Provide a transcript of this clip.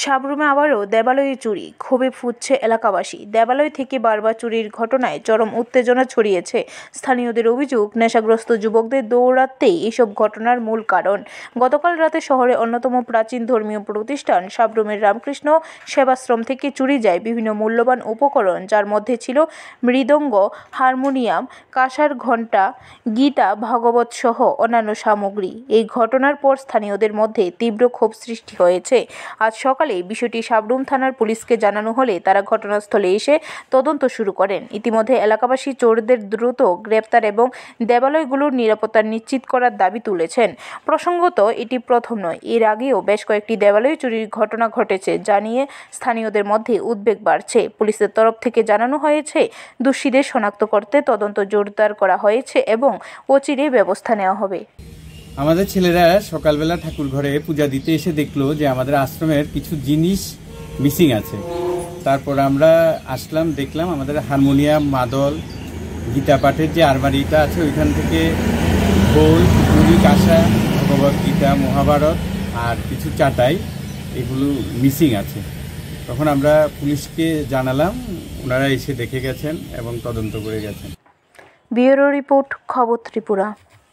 সাবরুমে আবারও দেবালয়ে চুরি, ক্ষোভে ফুঁসছে এলাকাবাসী। দেবালয় থেকে বারবার চুরির ঘটনায় চরম উত্তেজনা ছড়িয়েছে। স্থানীয়দের অভিযোগ, নেশাগ্রস্ত যুবকদের দৌরাত্ম্যই এসব ঘটনার মূল কারণ। গতকাল রাতে শহরের অন্যতম প্রাচীন ধর্মীয় প্রতিষ্ঠান সাবরুমের রামকৃষ্ণ সেবাশ্রম থেকে চুরি যায় বিভিন্ন মূল্যবান উপকরণ, যার মধ্যে ছিল মৃদঙ্গ, হারমোনিয়াম, কাঁসার ঘণ্টা, গীতা ভাগবত সহ অন্যান্য সামগ্রী। এই ঘটনার পর স্থানীয়দের মধ্যে তীব্র ক্ষোভ সৃষ্টি হয়েছে। আজ সকালে বিষয়টি সাবরুম থানার পুলিশকে জানানো হলে তারা ঘটনাস্থলে এসে তদন্ত শুরু করেন। ইতিমধ্যে এলাকাবাসী চোরদের দ্রুত গ্রেপ্তার এবং দেবালয়গুলোর নিরাপত্তা নিশ্চিত করার দাবি তুলেছেন। প্রসঙ্গত, এটি প্রথম নয়, এর আগেও বেশ কয়েকটি দেবালয়ে চুরির ঘটনা ঘটেছে, যা নিয়ে স্থানীয়দের মধ্যে উদ্বেগ বাড়ছে। পুলিশের তরফ থেকে জানানো হয়েছে, দোষীদের শনাক্ত করতে তদন্ত জোরদার করা হয়েছে এবং অচিরেই ব্যবস্থা নেওয়া হবে। আমাদের ছেলেরা সকালবেলা ঠাকুর ঘরে পূজা দিতে এসে দেখলো যে আমাদের আশ্রমের কিছু জিনিস মিসিং আছে। তারপর আমরা আসলাম, দেখলাম আমাদের হারমোনিয়াম, মাদল, গীতা পাঠের যে আলমারিটা আছে ওইখান থেকে বই, পুরী, কাঁসা, ভগবত গীতা, মহাভারত আর কিছু চাটাই, এগুলো মিসিং আছে। তখন আমরা পুলিশকে জানালাম, ওনারা এসে দেখে গেছেন এবং তদন্ত করে গেছেন। ব্যুরো রিপোর্ট, খবর ত্রিপুরা।